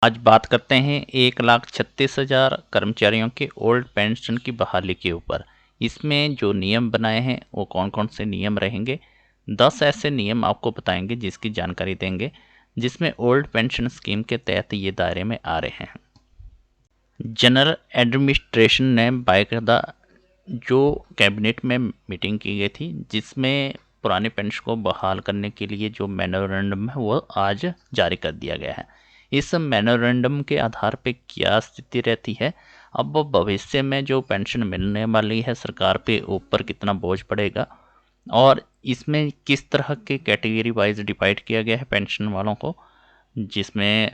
आज बात करते हैं 1,36,000 कर्मचारियों के ओल्ड पेंशन की बहाली के ऊपर। इसमें जो नियम बनाए हैं वो कौन कौन से नियम रहेंगे, 10 ऐसे नियम आपको बताएंगे जिसकी जानकारी देंगे, जिसमें ओल्ड पेंशन स्कीम के तहत ये दायरे में आ रहे हैं। जनरल एडमिनिस्ट्रेशन ने बाकायदा जो कैबिनेट में मीटिंग की गई थी, जिसमें पुराने पेंशन को बहाल करने के लिए जो मेमोरेंडम है वो आज जारी कर दिया गया है। इस मेमोरेंडम के आधार पे क्या स्थिति रहती है, अब भविष्य में जो पेंशन मिलने वाली है सरकार पे ऊपर कितना बोझ पड़ेगा, और इसमें किस तरह के कैटेगरी वाइज डिवाइड किया गया है पेंशन वालों को, जिसमें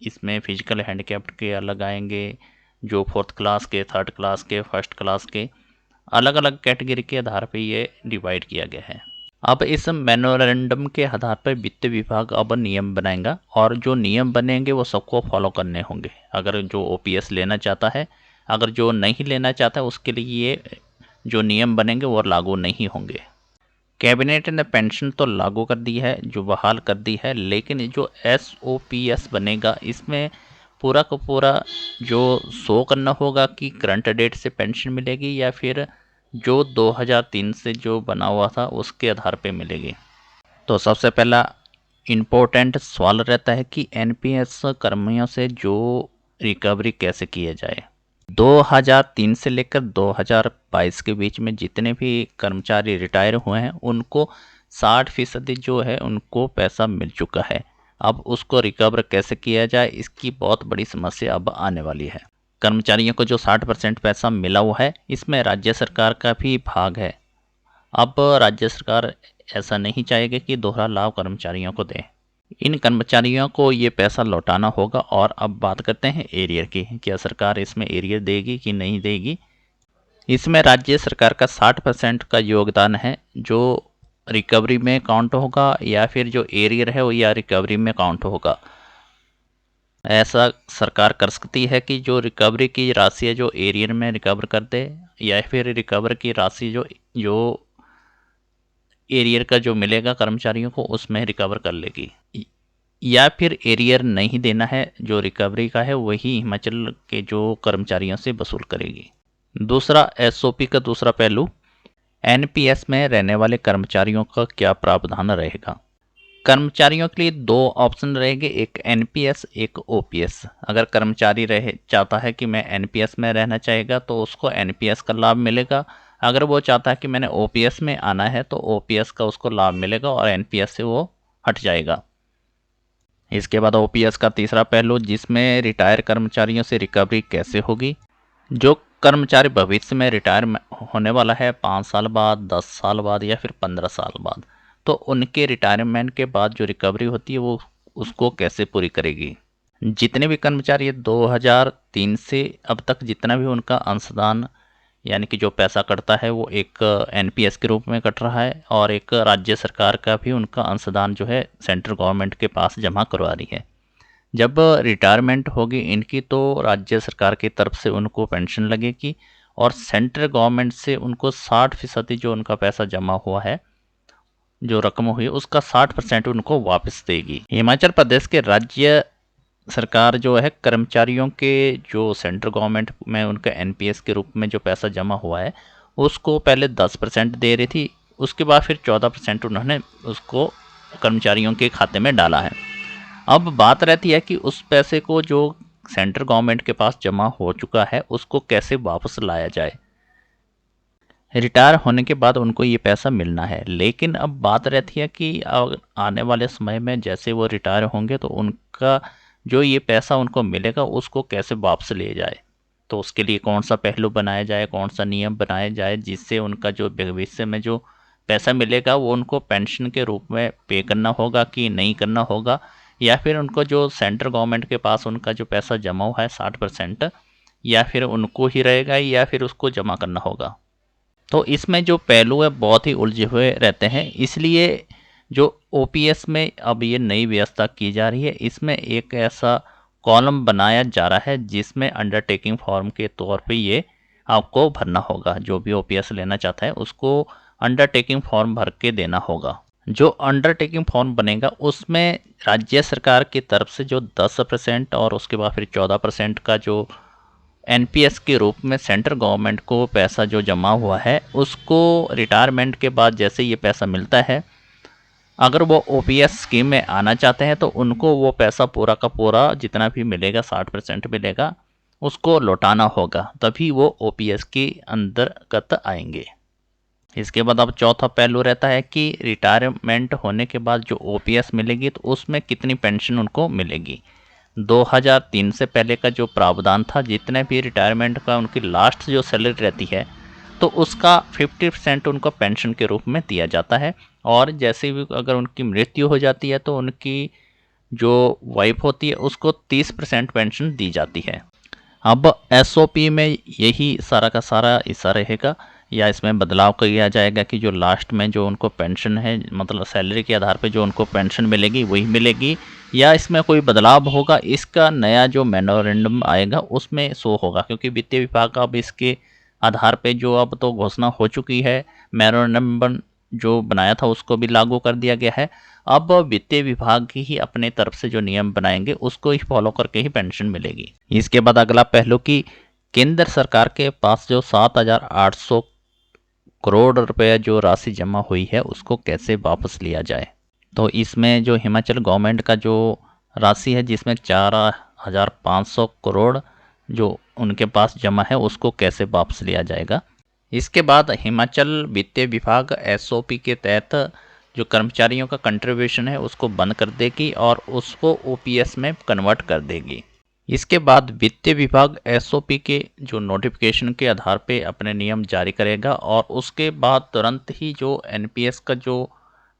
इसमें फिजिकल हैंडीकैप्ड के अलग आएंगे, जो 4th क्लास के, 3rd क्लास के, 1st क्लास के, अलग अलग कैटेगरी के आधार पर ये डिवाइड किया गया है। अब इस मेमोरेंडम के आधार पर वित्त विभाग अब नियम बनाएगा, और जो नियम बनेंगे वो सबको फॉलो करने होंगे। अगर जो ओपीएस लेना चाहता है, अगर जो नहीं लेना चाहता है, उसके लिए ये जो नियम बनेंगे वो लागू नहीं होंगे। कैबिनेट ने पेंशन तो लागू कर दी है, जो बहाल कर दी है, लेकिन जो एसओपीएस बनेगा इसमें पूरा का पूरा जो शो करना होगा कि करंट डेट से पेंशन मिलेगी या फिर जो 2003 से जो बना हुआ था उसके आधार पे मिलेगी। तो सबसे पहला इम्पोर्टेंट सवाल रहता है कि एनपीएस कर्मियों से जो रिकवरी कैसे किया जाए। 2003 से लेकर 2022 के बीच में जितने भी कर्मचारी रिटायर हुए हैं उनको 60% जो है उनको पैसा मिल चुका है। अब उसको रिकवर कैसे किया जाए, इसकी बहुत बड़ी समस्या अब आने वाली है। कर्मचारियों को जो 60% पैसा मिला हुआ है, इसमें राज्य सरकार का भी भाग है। अब राज्य सरकार ऐसा नहीं चाहेगी कि दोहरा लाभ कर्मचारियों को दे। इन कर्मचारियों को ये पैसा लौटाना होगा। और अब बात करते हैं एरियर की, क्या सरकार इसमें एरियर देगी कि नहीं देगी। इसमें राज्य सरकार का 60% का योगदान है, जो रिकवरी में काउंट होगा, या फिर जो एरियर है वो या रिकवरी में काउंट होगा। ऐसा सरकार कर सकती है कि जो रिकवरी की राशि है जो एरियर में रिकवर कर दे, या फिर रिकवर की राशि जो एरियर का जो मिलेगा कर्मचारियों को उसमें रिकवर कर लेगी, या फिर एरियर नहीं देना है, जो रिकवरी का है वही हिमाचल के जो कर्मचारियों से वसूल करेगी। दूसरा एसओपी का दूसरा पहलू, एनपीएस में रहने वाले कर्मचारियों का क्या प्रावधान रहेगा। कर्मचारियों के लिए 2 ऑप्शन रहेंगे, एक एनपीएस एक ओपीएस। अगर कर्मचारी चाहता है कि मैं एनपीएस में रहना चाहेगा तो उसको एनपीएस का लाभ मिलेगा। अगर वो चाहता है कि मैंने ओपीएस में आना है तो ओपीएस का उसको लाभ मिलेगा और एनपीएस से वो हट जाएगा। इसके बाद ओपीएस का तीसरा पहलू, जिसमें रिटायर कर्मचारियों से रिकवरी कैसे होगी। जो कर्मचारी भविष्य में रिटायर होने वाला है 5 साल बाद, 10 साल बाद या फिर 15 साल बाद, तो उनके रिटायरमेंट के बाद जो रिकवरी होती है वो उसको कैसे पूरी करेगी। जितने भी कर्मचारी 2003 से अब तक जितना भी उनका अंशदान यानी कि जो पैसा कटता है वो एक एनपीएस के रूप में कट रहा है, और एक राज्य सरकार का भी उनका अंशदान जो है सेंट्रल गवर्नमेंट के पास जमा करवा रही है। जब रिटायरमेंट होगी इनकी तो राज्य सरकार की तरफ से उनको पेंशन लगेगी, और सेंट्रल गवर्नमेंट से उनको 60% जो उनका पैसा जमा हुआ है, जो रकम हुई उसका 60% उनको वापस देगी। हिमाचल प्रदेश के राज्य सरकार जो है कर्मचारियों के जो सेंट्रल गवर्नमेंट में उनका एनपीएस के रूप में जो पैसा जमा हुआ है उसको पहले 10% दे रही थी, उसके बाद फिर 14% उन्होंने उसको कर्मचारियों के खाते में डाला है। अब बात रहती है कि उस पैसे को जो सेंट्रल गवर्नमेंट के पास जमा हो चुका है उसको कैसे वापस लाया जाए। रिटायर होने के बाद उनको ये पैसा मिलना है, लेकिन अब बात रहती है कि आने वाले समय में जैसे वो रिटायर होंगे तो उनका जो ये पैसा उनको मिलेगा उसको कैसे वापस ले जाए। तो उसके लिए कौन सा पहलू बनाया जाए, कौन सा नियम बनाया जाए, जिससे उनका जो भविष्य में जो पैसा मिलेगा वो उनको पेंशन के रूप में पे करना होगा कि नहीं करना होगा, या फिर उनको जो सेंट्रल गवर्नमेंट के पास उनका जो पैसा जमा हुआ है 60%, या फिर उनको ही रहेगा या फिर उसको जमा करना होगा। तो इसमें जो पहलू है बहुत ही उलझे हुए रहते हैं, इसलिए जो ओपीएस में अब ये नई व्यवस्था की जा रही है, इसमें एक ऐसा कॉलम बनाया जा रहा है जिसमें अंडरटेकिंग फॉर्म के तौर पे ये आपको भरना होगा। जो भी ओपीएस लेना चाहता है उसको अंडरटेकिंग फॉर्म भर के देना होगा। जो अंडरटेकिंग फॉर्म बनेगा उसमें राज्य सरकार की तरफ से जो 10% और उसके बाद फिर 14% का जो एनपीएस के रूप में सेंट्रल गवर्नमेंट को पैसा जो जमा हुआ है, उसको रिटायरमेंट के बाद जैसे ये पैसा मिलता है, अगर वो ओपीएस स्कीम में आना चाहते हैं तो उनको वो पैसा पूरा का पूरा जितना भी मिलेगा 60% मिलेगा, उसको लौटाना होगा, तभी वो ओपीएस के अंतर्गत आएंगे। इसके बाद अब चौथा पहलू रहता है कि रिटायरमेंट होने के बाद जो ओपीएस मिलेगी तो उसमें कितनी पेंशन उनको मिलेगी। 2003 से पहले का जो प्रावधान था, जितने भी रिटायरमेंट का उनकी लास्ट जो सैलरी रहती है तो उसका 50% उनको पेंशन के रूप में दिया जाता है, और जैसे भी अगर उनकी मृत्यु हो जाती है तो उनकी जो वाइफ होती है उसको 30% पेंशन दी जाती है। अब एसओपी में यही सारा का सारा हिस्सा रहेगा, या इसमें बदलाव किया जाएगा कि जो लास्ट में जो उनको पेंशन है, मतलब सैलरी के आधार पे जो उनको पेंशन मिलेगी वही मिलेगी, या इसमें कोई बदलाव होगा, इसका नया जो मेमोरेंडम आएगा उसमें शो होगा, क्योंकि वित्तीय विभाग अब इसके आधार पे जो अब तो घोषणा हो चुकी है, मेमोरेंडम जो बनाया था उसको भी लागू कर दिया गया है। अब वित्तीय विभाग ही अपने तरफ से जो नियम बनाएंगे उसको ही फॉलो करके ही पेंशन मिलेगी। इसके बाद अगला पहलू कि केंद्र सरकार के पास जो 7,800 करोड़ रुपए जो राशि जमा हुई है उसको कैसे वापस लिया जाए। तो इसमें जो हिमाचल गवर्नमेंट का जो राशि है, जिसमें 4,500 करोड़ जो उनके पास जमा है उसको कैसे वापस लिया जाएगा। इसके बाद हिमाचल वित्तीय विभाग एसओपी के तहत जो कर्मचारियों का कंट्रीब्यूशन है उसको बंद कर देगी और उसको ओपीएस में कन्वर्ट कर देगी। इसके बाद वित्तीय विभाग एसओपी के जो नोटिफिकेशन के आधार पे अपने नियम जारी करेगा, और उसके बाद तुरंत ही जो एनपीएस का जो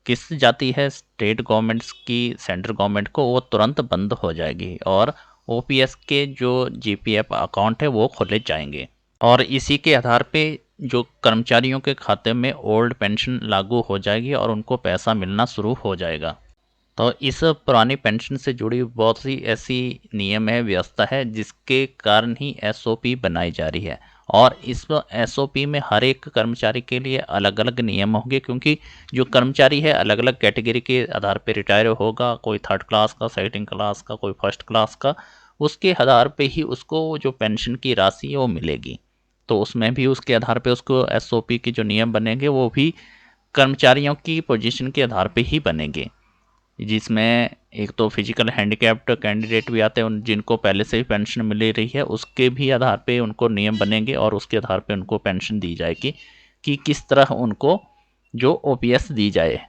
किस्त जाती है स्टेट गवर्नमेंट्स की सेंट्रल गवर्नमेंट को, वो तुरंत बंद हो जाएगी और ओपीएस के जो जीपीएफ अकाउंट है वो खोले जाएंगे, और इसी के आधार पे जो कर्मचारियों के खाते में ओल्ड पेंशन लागू हो जाएगी और उनको पैसा मिलना शुरू हो जाएगा। तो इस पुरानी पेंशन से जुड़ी बहुत सी ऐसी नियम है, व्यवस्था है, जिसके कारण ही एसओपी बनाई जा रही है, और इस एसओपी में हर एक कर्मचारी के लिए अलग अलग नियम होंगे, क्योंकि जो कर्मचारी है अलग अलग कैटेगरी के आधार पर रिटायर होगा, कोई 3rd क्लास का, 2nd क्लास का, कोई 1st क्लास का, उसके आधार पे ही उसको जो पेंशन की राशि है वो मिलेगी। तो उसमें भी उसके आधार पे उसको एसओपी के जो नियम बनेंगे वो भी कर्मचारियों की पोजीशन के आधार पे ही बनेंगे, जिसमें एक तो फिजिकल हैंडीकैप्ड कैंडिडेट भी आते हैं, उन जिनको पहले से ही पेंशन मिल रही है उसके भी आधार पे उनको नियम बनेंगे, और उसके आधार पे उनको पेंशन दी जाएगी कि किस तरह उनको जो ओपीएस दी जाए।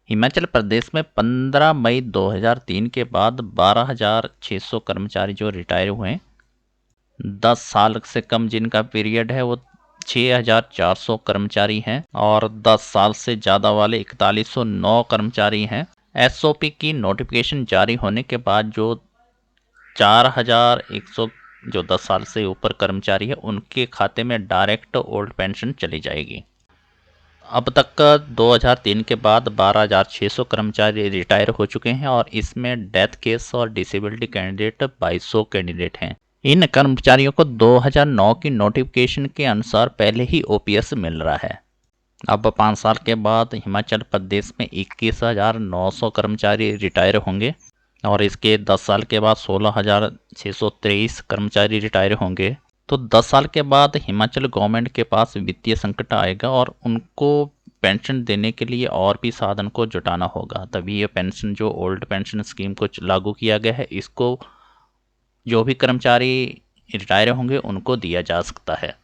हिमाचल प्रदेश में 15 मई 2003 के बाद 12,600 कर्मचारी जो रिटायर हुए हैं, 10 साल से कम जिनका पीरियड है वो 6,400 कर्मचारी हैं, और 10 साल से ज़्यादा वाले 4109 कर्मचारी हैं। एसओपी की नोटिफिकेशन जारी होने के बाद जो 4,100 जो 10 साल से ऊपर कर्मचारी है उनके खाते में डायरेक्ट ओल्ड पेंशन चली जाएगी। अब तक 2003 के बाद 12,600 कर्मचारी रिटायर हो चुके हैं, और इसमें डेथ केस और डिसेबिलिटी कैंडिडेट 2200 कैंडिडेट हैं। इन कर्मचारियों को 2009 की नोटिफिकेशन के अनुसार पहले ही ओपीएस मिल रहा है। अब 5 साल के बाद हिमाचल प्रदेश में 21,900 कर्मचारी रिटायर होंगे, और इसके 10 साल के बाद 16,623 कर्मचारी रिटायर होंगे। तो 10 साल के बाद हिमाचल गवर्नमेंट के पास वित्तीय संकट आएगा और उनको पेंशन देने के लिए और भी साधन को जुटाना होगा, तभी ये पेंशन जो ओल्ड पेंशन स्कीम को लागू किया गया है इसको जो भी कर्मचारी रिटायर होंगे उनको दिया जा सकता है।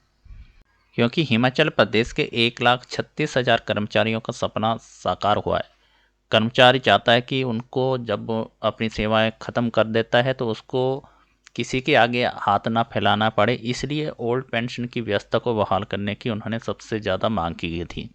क्योंकि हिमाचल प्रदेश के 1,36,000 कर्मचारियों का सपना साकार हुआ है। कर्मचारी चाहता है कि उनको जब अपनी सेवाएं ख़त्म कर देता है तो उसको किसी के आगे हाथ ना फैलाना पड़े, इसलिए ओल्ड पेंशन की व्यवस्था को बहाल करने की उन्होंने सबसे ज़्यादा मांग की गई थी।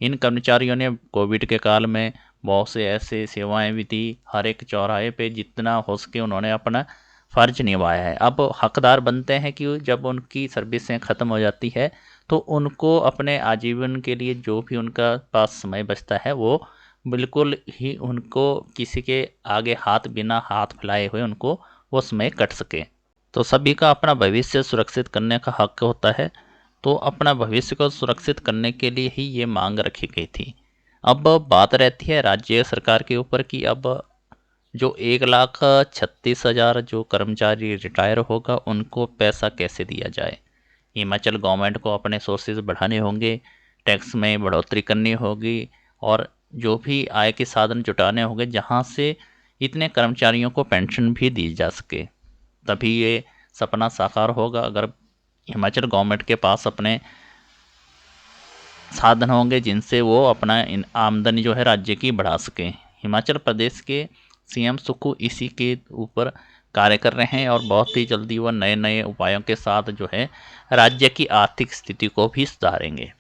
इन कर्मचारियों ने कोविड के काल में बहुत से ऐसे सेवाएं भी दी, हर एक चौराहे पे जितना हो सके उन्होंने अपना फ़र्ज निभाया है। अब हकदार बनते हैं कि जब उनकी सर्विसें ख़त्म हो जाती है तो उनको अपने आजीवन के लिए जो भी उनका पास समय बचता है वो बिल्कुल ही उनको किसी के आगे बिना हाथ फैलाए हुए उनको वो समय कट सके। तो सभी का अपना भविष्य सुरक्षित करने का हक होता है, तो अपना भविष्य को सुरक्षित करने के लिए ही ये मांग रखी गई थी। अब बात रहती है राज्य सरकार के ऊपर कि अब जो 1,36,000 जो कर्मचारी रिटायर होगा उनको पैसा कैसे दिया जाए। हिमाचल गवर्नमेंट को अपने सोर्सेज बढ़ाने होंगे, टैक्स में बढ़ोतरी करनी होगी और जो भी आय के साधन जुटाने होंगे जहां से इतने कर्मचारियों को पेंशन भी दी जा सके, तभी ये सपना साकार होगा। अगर हिमाचल गवर्नमेंट के पास अपने साधन होंगे जिनसे वो अपना आमदनी जो है राज्य की बढ़ा सकें। हिमाचल प्रदेश के सीएम सुक्खू इसी के ऊपर कार्य कर रहे हैं और बहुत ही जल्दी वह नए नए उपायों के साथ जो है राज्य की आर्थिक स्थिति को भी सुधारेंगे।